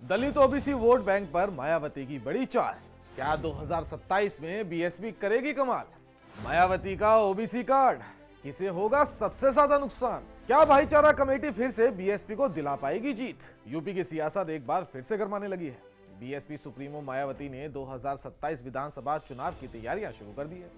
दलित OBC vote bank पर मायावती की बड़ी चाल। क्या 2027 में बीएसपी करेगी कमाल? मायावती का ओबीसी कार्ड किसे होगा सबसे ज्यादा नुकसान? क्या भाईचारा कमेटी फिर से बीएसपी को दिला पाएगी जीत? यूपी की सियासत एक बार फिर से गरमाने लगी है। बीएसपी सुप्रीमो मायावती ने 2027 विधानसभा चुनाव की तैयारियां शुरू कर दी है।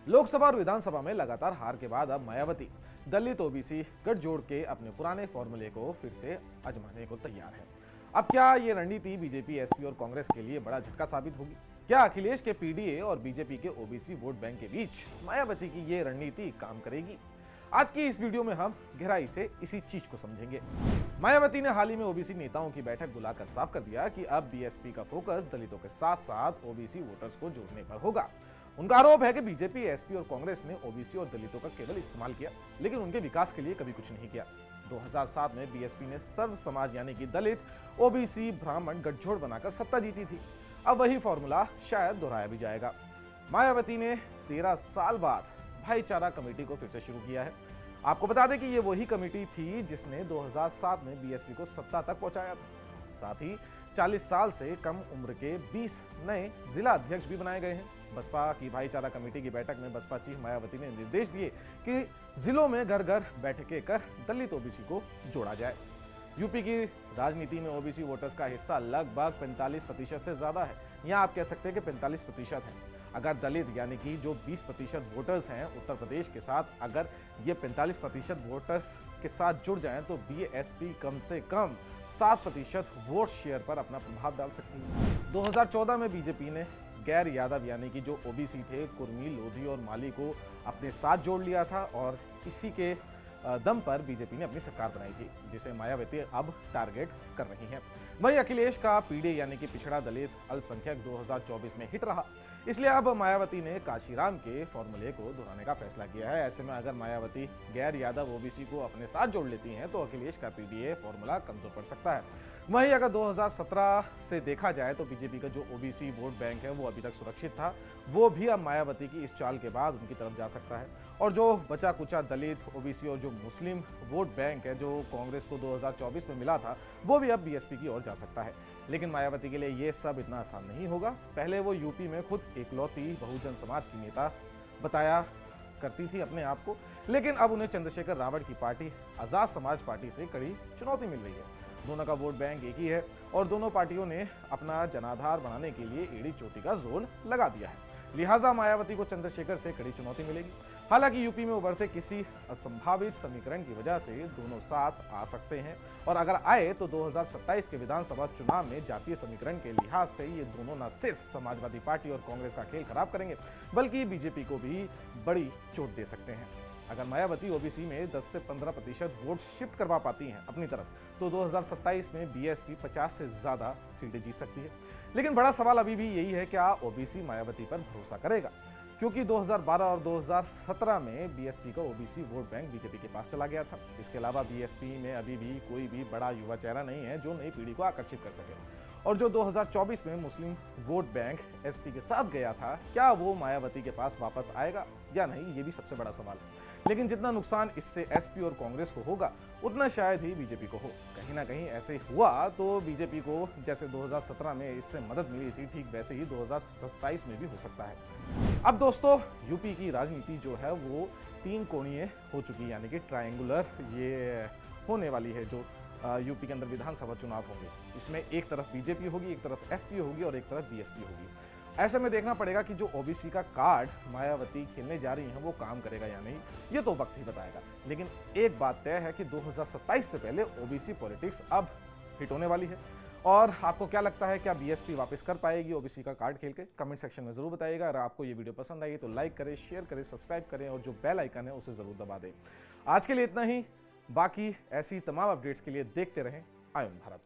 लोकसभा और विधानसभा में लगातार हार के बाद अब मायावती दलित ओबीसी गठजोड़ के अपने पुराने फॉर्मूले को फिर से आजमाने को तैयार है। अब क्या ये रणनीति बीजेपी, एसपी और कांग्रेस के लिए बड़ा झटका साबित होगी? क्या अखिलेश के पीडीए और बीजेपी के ओबीसी वोट बैंक के बीच मायावती की ये रणनीति काम करेगी? आज की इस वीडियो में हम गहराई से इसी चीज को समझेंगे। मायावती ने हाल ही में ओबीसी नेताओं की बैठक बुलाकर साफ कर दिया कि अब बीएसपी का फोकस दलितों के साथ साथ ओबीसी वोटर्स को जोड़ने पर होगा। उनका आरोप है कि बीजेपी, एसपी और कांग्रेस ने ओबीसी और दलितों का केवल इस्तेमाल किया, लेकिन उनके विकास के लिए कभी कुछ नहीं किया। 2007 में बीएसपी ने सर्व समाज यानी कि दलित, ओबीसी, ब्राह्मण गठजोड़ बनाकर सत्ता जीती थी। अब वही फॉर्मूला शायद दोहराया भी जाएगा। मायावती ने 13 साल बाद भाईचारा कमेटी को फिर से शुरू किया है। आपको बता दें कि ये वही कमेटी थी जिसने 2007 में बीएसपी को सत्ता तक पहुंचाया था। साथ ही 40 साल से कम उम्र के 20 नए जिला अध्यक्ष भी बनाए गए हैं। बसपा की भाईचारा कमेटी की बैठक में बसपा चीफ मायावती ने निर्देश दिए कि जिलों में घर घर बैठकें कर दलित ओबीसी को जोड़ा जाए। यूपी की राजनीति में ओबीसी वोटर्स का हिस्सा लगभग 45% से ज्यादा है। यहाँ आप कह सकते हैं कि 45% है। अगर दलित यानी कि जो 20% वोटर्स हैं उत्तर प्रदेश के साथ, अगर ये 45% वोटर्स के साथ जुड़ जाएं तो बीएसपी कम से कम 7% वोट शेयर पर अपना प्रभाव डाल सकती है। 2014 में बीजेपी ने गैर यादव यानी कि जो ओबीसी थे, कुर्मी, लोधी और माली को अपने साथ जोड़ लिया था और इसी के दम पर बीजेपी ने अपनी सरकार बनाई थी, जिसे मायावती अब टारगेट कर रही हैं। वहीं अखिलेश का पीडीए यानी कि पिछड़ा दलित अल्पसंख्यक 2024 में हिट रहा, इसलिए अब मायावती ने काशीराम के फॉर्मूले को दोहराने का फैसला किया है। ऐसे में अगर मायावती गैर यादव ओबीसी को अपने साथ जोड़ लेती हैं तो अखिलेश का पीडीए फॉर्मूला कमजोर पड़ सकता है। वहीं अगर 2017 से देखा जाए तो बीजेपी का जो ओबीसी वोट बैंक है वो अभी तक सुरक्षित था, वो भी अब मायावती की इस चाल के बाद उनकी तरफ जा सकता है। और जो बचा कुचा दलित, ओबीसी और जो मुस्लिम वोट बैंक है जो कांग्रेस को 2024 में मिला था, वो भी अब बीएसपी की ओर जा सकता है। लेकिन मायावती के लिए ये सब इतना आसान नहीं होगा। पहले वो यूपी में खुद इकलौती बहुजन समाज की नेता बताया करती थी अपने आप को, लेकिन अब उन्हें चंद्रशेखर रावत की पार्टी आजाद समाज पार्टी से कड़ी चुनौती मिल रही है। दोनों का वोट बैंक एक ही है और दोनों पार्टियों ने अपना जनाधार बनाने के लिए एड़ी चोटी का जोर लगा दिया है। लिहाजा मायावती को चंद्रशेखर से कड़ी चुनौती मिलेगी। हालांकि यूपी में उभरते किसी असंभावित समीकरण की वजह से दोनों साथ आ सकते हैं और अगर आए तो 2027 के विधानसभा चुनाव में जातीय समीकरण के लिहाज से ये दोनों न सिर्फ समाजवादी पार्टी और कांग्रेस का खेल खराब करेंगे बल्कि बीजेपी को भी बड़ी चोट दे सकते हैं। अगर मायावती ओबीसी में 10 से 15% वोट शिफ्ट करवा पाती हैं अपनी तरफ तो 2027 में बीएसपी 50 से ज्यादा सीटें जीत सकती है। लेकिन बड़ा सवाल अभी भी यही है, क्या ओबीसी मायावती पर भरोसा करेगा? क्योंकि 2012 और 2017 में बीएसपी का ओबीसी वोट बैंक बीजेपी के पास चला गया था। इसके अलावा बीएसपी में अभी भी कोई भी बड़ा युवा चेहरा नहीं है जो नई पीढ़ी को आकर्षित कर सके। और जो 2024 में मुस्लिम वोट बैंक एसपी के साथ गया था, क्या वो मायावती के पास वापस आएगा या नहीं, ये भी सबसे बड़ा सवाल है। लेकिन जितना नुकसान इससे एसपी और कांग्रेस को होगा उतना शायद ही बीजेपी को हो। कहीं ना कहीं ऐसे हुआ तो बीजेपी को जैसे 2017 में इससे मदद मिली थी, ठीक वैसे ही 2027 में भी हो सकता है। अब दोस्तों, यूपी की राजनीति जो है वो 3 कोणीय हो चुकी है, यानी कि ट्रायंगुलर ये होने वाली है। जो यूपी के अंदर विधानसभा चुनाव होंगे, इसमें एक तरफ बीजेपी होगी, एक तरफ एसपी होगी और एक तरफ बीएसपी होगी। ऐसे में देखना पड़ेगा कि जो ओबीसी का कार्ड मायावती खेलने जा रही हैं वो काम करेगा या नहीं, ये तो वक्त ही बताएगा। लेकिन एक बात तय है कि 2027 से पहले ओबीसी पॉलिटिक्स अब हिट होने वाली है। और आपको क्या लगता है, क्या बीएसपी वापस कर पाएगी ओबीसी का कार्ड खेल के? कमेंट सेक्शन में जरूर बताइएगा। अगर आपको ये वीडियो पसंद आई तो लाइक करें, शेयर करें, सब्सक्राइब करें और जो बेल आइकन है उसे जरूर दबा दें। आज के लिए इतना ही। बाकी ऐसी तमाम अपडेट्स के लिए देखते रहें आयुन भारत।